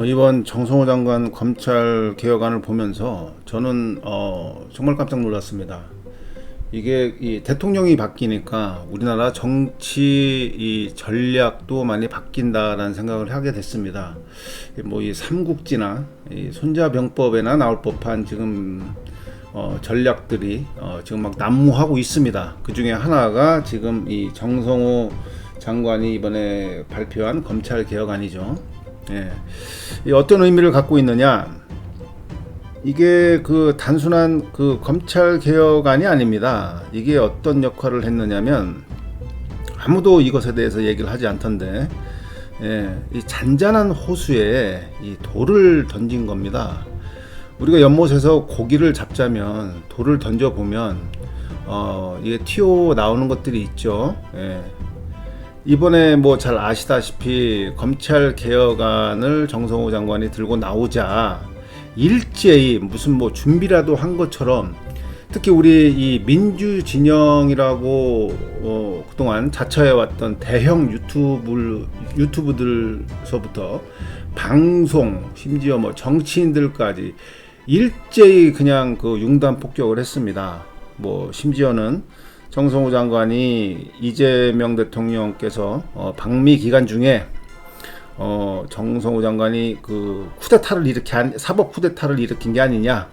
이번 정성호 장관 검찰 개혁안을 보면서 저는 정말 깜짝 놀랐습니다. 이게 이 대통령이 바뀌니까 우리나라 정치 이 전략도 많이 바뀐다라는 생각을 하게 됐습니다. 뭐 이 삼국지나 이 손자병법에나 나올 법한 지금 전략들이 지금 막 난무하고 있습니다. 그 중에 하나가 지금 이 정성호 장관이 이번에 발표한 검찰 개혁안이죠. 예. 이 어떤 의미를 갖고 있느냐? 이게 그 단순한 그 검찰 개혁안이 아닙니다. 이게 어떤 역할을 했느냐면 아무도 이것에 대해서 얘기를 하지 않던데, 예, 이 잔잔한 호수에 이 돌을 던진 겁니다. 우리가 연못에서 고기를 잡자면 돌을 던져 보면 이게 튀어 나오는 것들이 있죠. 예. 이번에 뭐 잘 아시다시피 검찰 개혁안을 정성호 장관이 들고 나오자 일제히 무슨 뭐 준비라도 한 것처럼, 특히 우리 이 민주 진영이라고 그동안 자처해 왔던 대형 유튜브들서부터 방송, 심지어 뭐 정치인들까지 일제히 그냥 그 융단 폭격을 했습니다. 뭐 심지어는 정성호 장관이 이재명 대통령께서 방미 기간 중에 정성호 장관이 그 쿠데타를 사법 쿠데타를 일으킨 게 아니냐,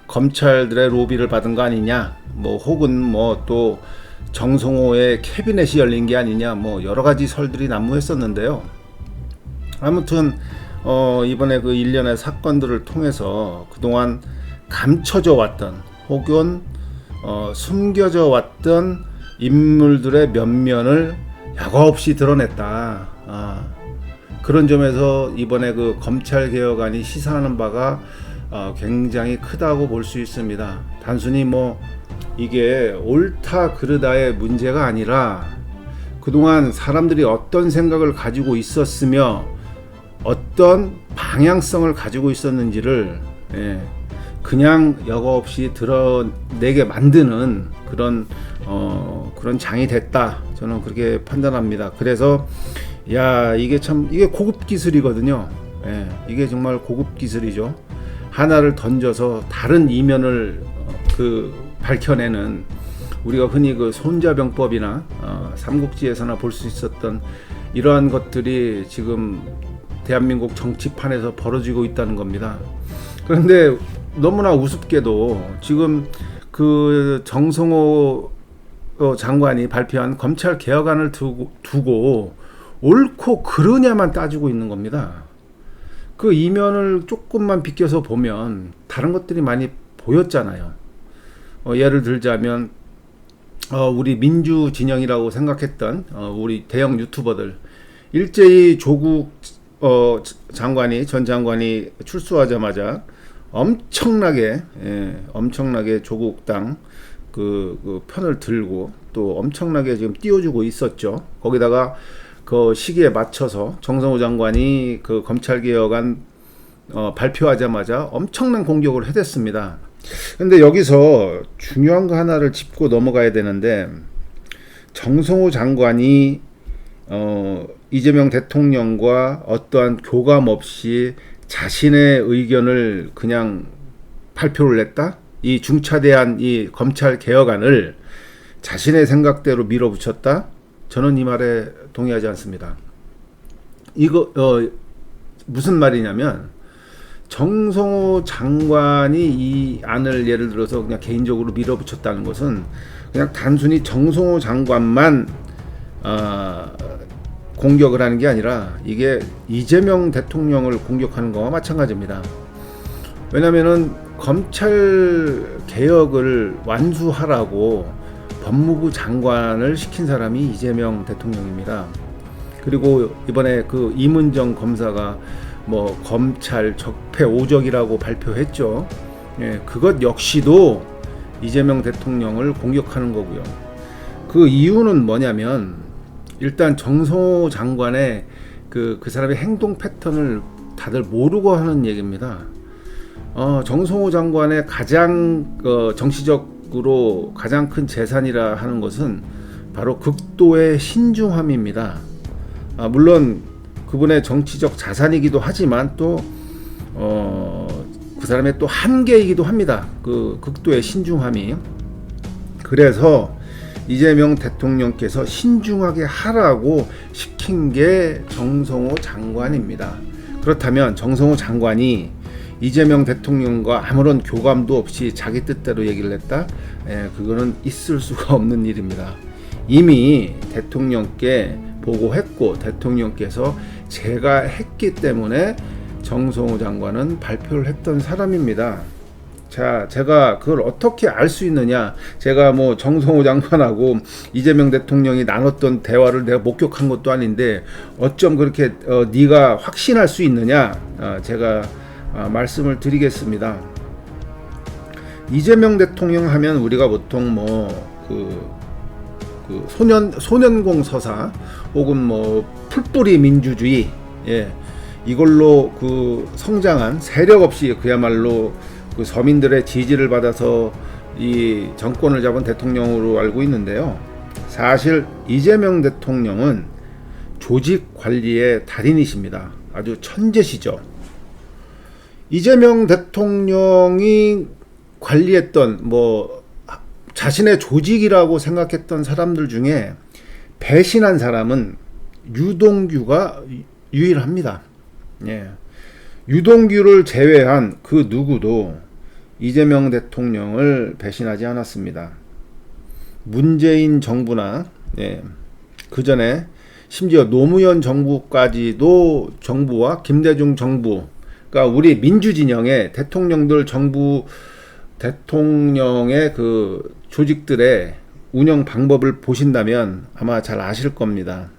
검찰들의 로비를 받은 거 아니냐, 뭐 혹은 뭐 또 정성호의 캐비넷이 열린 게 아니냐, 뭐 여러 가지 설들이 난무했었는데요. 아무튼 이번에 그 일련의 사건들을 통해서 그동안 감춰져 왔던 혹은 숨겨져 왔던 인물들의 면면을 야과 없이 드러냈다. 그런 점에서 이번에 그 검찰 개혁안이 시사하는 바가 굉장히 크다고 볼 수 있습니다. 단순히 뭐 이게 옳다 그르다의 문제가 아니라 그동안 사람들이 어떤 생각을 가지고 있었으며 어떤 방향성을 가지고 있었는지를, 예, 그냥 여과 없이 드러내게 만드는 그런 장이 됐다. 저는 그렇게 판단합니다. 그래서 이게 고급 기술이거든요. 예, 이게 정말 고급 기술이죠. 하나를 던져서 다른 이면을 밝혀내는, 우리가 흔히 그 손자병법이나 삼국지에서나 볼 수 있었던 이러한 것들이 지금 대한민국 정치판에서 벌어지고 있다는 겁니다. 그런데 너무나 우습게도 지금 그 정성호 장관이 발표한 검찰 개혁안을 두고 옳고 그르냐만 따지고 있는 겁니다. 그 이면을 조금만 비껴서 보면 다른 것들이 많이 보였잖아요. 예를 들자면 우리 민주 진영이라고 생각했던 우리 대형 유튜버들, 일제히 조국 전 장관이 출소하자마자 엄청나게 조국당 그 편을 들고 또 엄청나게 지금 띄워주고 있었죠. 거기다가 그 시기에 맞춰서 정성호 장관이 그 검찰개혁안 발표하자마자 엄청난 공격을 해댔습니다. 근데 여기서 중요한 거 하나를 짚고 넘어가야 되는데, 정성호 장관이 이재명 대통령과 어떠한 교감 없이 자신의 의견을 그냥 발표를 했다? 이 중차대한 이 검찰 개혁안을 자신의 생각대로 밀어붙였다? 저는 이 말에 동의하지 않습니다. 이거 무슨 말이냐면, 정성호 장관이 이 안을 예를 들어서 그냥 개인적으로 밀어붙였다는 것은 그냥 단순히 정성호 장관만 공격을 하는 게 아니라 이게 이재명 대통령을 공격하는 거와 마찬가지입니다. 왜냐면은 검찰 개혁을 완수하라고 법무부 장관을 시킨 사람이 이재명 대통령입니다. 그리고 이번에 그 이문정 검사가 뭐 검찰 적폐 오적이라고 발표했죠. 예, 그것 역시도 이재명 대통령을 공격하는 거고요. 그 이유는 뭐냐면, 일단 정성호 장관의 그 사람의 행동 패턴을 다들 모르고 하는 얘기입니다. 정성호 장관의 가장 정치적으로 가장 큰 재산이라 하는 것은 바로 극도의 신중함입니다. 물론 그분의 정치적 자산이기도 하지만 또 그 사람의 또 한계이기도 합니다. 그 극도의 신중함이. 그래서 이재명 대통령께서 신중하게 하라고 시킨 게 정성호 장관입니다. 그렇다면 정성호 장관이 이재명 대통령과 아무런 교감도 없이 자기 뜻대로 얘기를 했다? 그거는 있을 수가 없는 일입니다. 이미 대통령께 보고했고 대통령께서 제가 했기 때문에 정성호 장관은 발표를 했던 사람입니다. 자, 제가 그걸 어떻게 알 수 있느냐? 제가 뭐 정성호 장관하고 이재명 대통령이 나눴던 대화를 내가 목격한 것도 아닌데 어쩜 그렇게 네가 확신할 수 있느냐? 제가 말씀을 드리겠습니다. 이재명 대통령 하면 우리가 보통 그 소년공 서사 혹은 뭐 풀뿌리 민주주의, 이걸로 그 성장한 세력 없이 그야말로 그 서민들의 지지를 받아서 이 정권을 잡은 대통령으로 알고 있는데요. 사실 이재명 대통령은 조직 관리의 달인이십니다. 아주 천재시죠. 이재명 대통령이 관리했던 자신의 조직이라고 생각했던 사람들 중에 배신한 사람은 유동규가 유일합니다. 유동규를 제외한 그 누구도 이재명 대통령을 배신하지 않았습니다. 문재인 정부나 그 전에 심지어 노무현 정부까지도 정부와 김대중 정부, 그러니까 우리 민주진영의 대통령들 정부 대통령의 그 조직들의 운영 방법을 보신다면 아마 잘 아실 겁니다.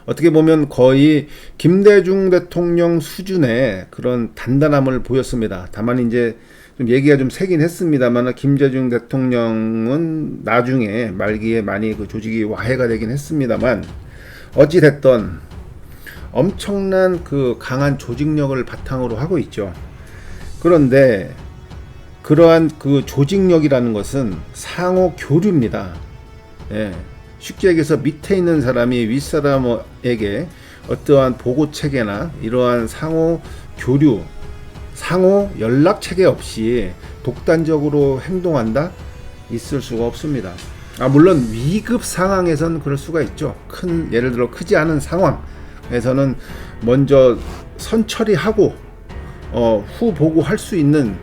어떻게 보면 거의 김대중 대통령 수준의 그런 단단함을 보였습니다. 다만 이제 좀 얘기가 좀 세긴 했습니다만 김대중 대통령은 나중에 말기에 많이 그 조직이 와해가 되긴 했습니다만 어찌 됐던 엄청난 그 강한 조직력을 바탕으로 하고 있죠. 그런데 그러한 그 조직력이라는 것은 상호 교류입니다. 쉽게 얘기해서 밑에 있는 사람이 윗사람에게 어떠한 보고 체계나 이러한 상호 교류, 상호 연락 체계 없이 독단적으로 행동한다? 있을 수가 없습니다. 물론 위급 상황에선 그럴 수가 있죠. 예를 들어 크지 않은 상황에서는 먼저 선처리하고 후 보고할 수 있는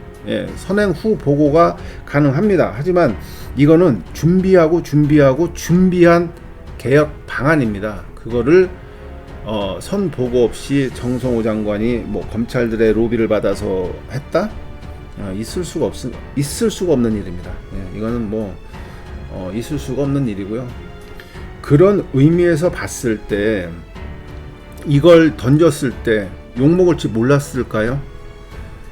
선행 후 보고가 가능합니다. 하지만 이거는 준비한 개혁 방안입니다. 그거를 선 보고 없이 정성호 장관이 검찰들의 로비를 받아서 했다? 있을 수가 없는 일입니다. 이거는 있을 수가 없는 일이고요. 그런 의미에서 봤을 때 이걸 던졌을 때 욕먹을지 몰랐을까요?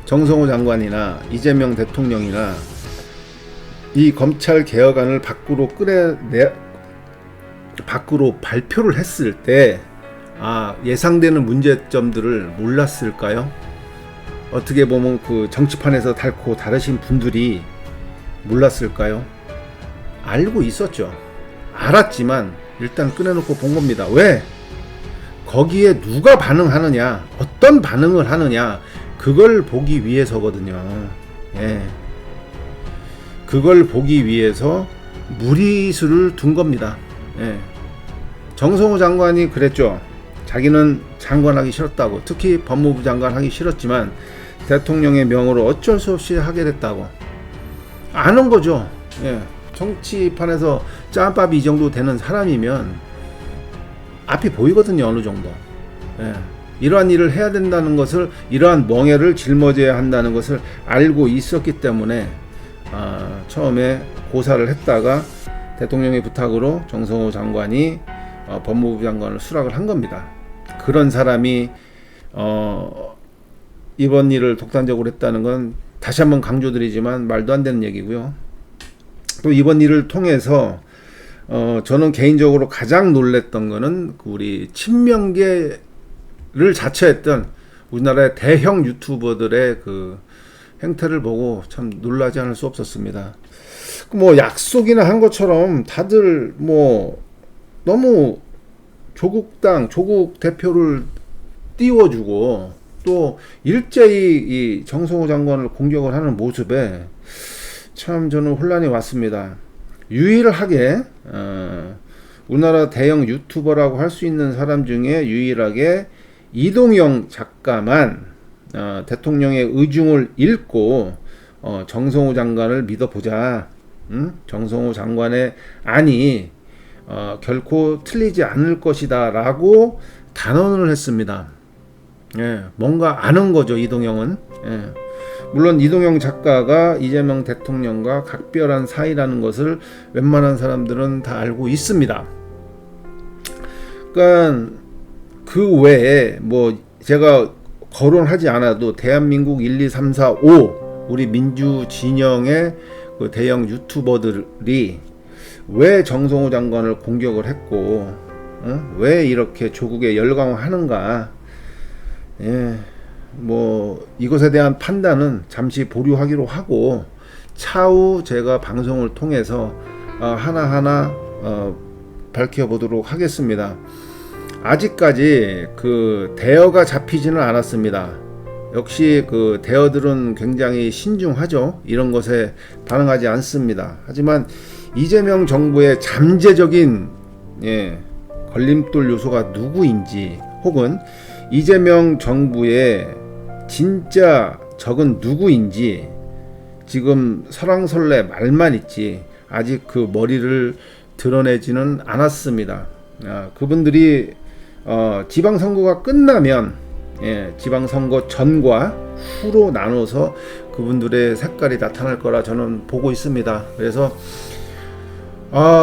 정성호 장관이나 이재명 대통령이나 이 검찰 개혁안을 밖으로 발표를 했을 때 예상되는 문제점들을 몰랐을까요? 어떻게 보면 그 정치판에서 달고 다르신 분들이 몰랐을까요? 알고 있었죠. 알았지만 일단 꺼내놓고 본 겁니다. 왜? 거기에 누가 반응하느냐, 어떤 반응을 하느냐, 그걸 보기 위해서거든요. 그걸 보기 위해서 무리수를 둔 겁니다. 정성호 장관이 그랬죠. 자기는 장관하기 싫었다고, 특히 법무부 장관 하기 싫었지만 대통령의 명으로 어쩔 수 없이 하게 됐다고. 아는 거죠. 정치판에서 짬밥이 이 정도 되는 사람이면 앞이 보이거든요. 어느 정도. 이러한 일을 해야 된다는 것을, 이러한 멍해를 짊어져야 한다는 것을 알고 있었기 때문에 처음에 고사를 했다가 대통령의 부탁으로 정성호 장관이 법무부 장관을 수락을 한 겁니다. 그런 사람이 이번 일을 독단적으로 했다는 건 다시 한번 강조드리지만 말도 안 되는 얘기고요. 또 이번 일을 통해서 저는 개인적으로 가장 놀랬던 거는 우리 친명계를 자처했던 우리나라의 대형 유튜버들의 그 행태를 보고 참 놀라지 않을 수 없었습니다. 약속이나 한 것처럼 다들 너무 조국 대표를 띄워주고 또 일제히 이 정성호 장관을 공격을 하는 모습에 참 저는 혼란이 왔습니다. 유일하게 우리나라 대형 유튜버라고 할 수 있는 사람 중에 유일하게 이동영 작가만 대통령의 의중을 읽고 정성호 장관을 믿어보자. 정성호 장관의 안이 결코 틀리지 않을 것이다 라고 단언을 했습니다. 예, 뭔가 아는 거죠, 이동영은. 예. 물론 이동영 작가가 이재명 대통령과 각별한 사이라는 것을 웬만한 사람들은 다 알고 있습니다. 그러니까 그 외에 뭐 제가 거론하지 않아도 대한민국 1, 2, 3, 4, 5 우리 민주 진영의 그 대형 유튜버들이 왜 정성호 장관을 공격을 했고 왜 이렇게 조국에 열광하는가. 예, 뭐 이것에 대한 판단은 잠시 보류하기로 하고 차후 제가 방송을 통해서 하나하나 밝혀보도록 하겠습니다. 아직까지 그 대여가 잡히지는 않았습니다. 역시 그 대여들은 굉장히 신중하죠. 이런 것에 반응하지 않습니다. 하지만 이재명 정부의 잠재적인 걸림돌 요소가 누구인지 혹은 이재명 정부의 진짜 적은 누구인지 지금 설왕설래 말만 있지 아직 그 머리를 드러내지는 않았습니다. 그분들이 지방선거가 끝나면 지방선거 전과 후로 나눠서 그분들의 색깔이 나타날 거라 저는 보고 있습니다. 그래서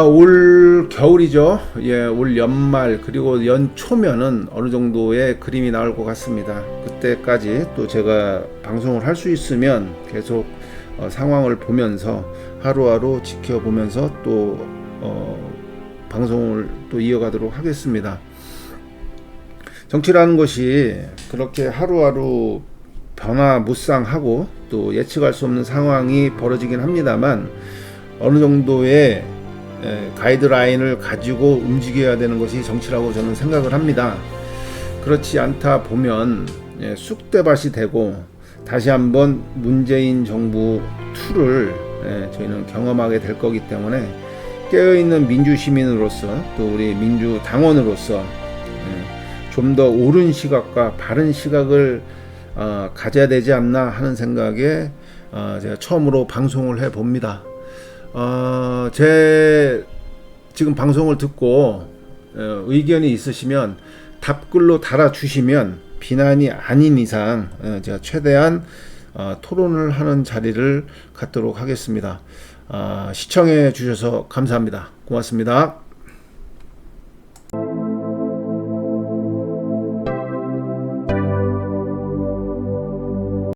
올 겨울이죠. 예, 올 연말 그리고 연초면은 어느 정도의 그림이 나올 것 같습니다. 그때까지 또 제가 방송을 할 수 있으면 계속 상황을 보면서 하루하루 지켜보면서 또 방송을 또 이어가도록 하겠습니다. 정치라는 것이 그렇게 하루하루 변화무쌍하고 또 예측할 수 없는 상황이 벌어지긴 합니다만 어느 정도의 가이드라인을 가지고 움직여야 되는 것이 정치라고 저는 생각을 합니다. 그렇지 않다 보면 쑥대밭이 되고 다시 한번 문재인 정부 2를 저희는 경험하게 될 거기 때문에 깨어있는 민주시민으로서 또 우리 민주당원으로서 좀 더 옳은 시각과 바른 시각을 가져야 되지 않나 하는 생각에 제가 처음으로 방송을 해봅니다. 제 지금 방송을 듣고 의견이 있으시면 답글로 달아주시면 비난이 아닌 이상 제가 최대한 토론을 하는 자리를 갖도록 하겠습니다. 시청해 주셔서 감사합니다. 고맙습니다.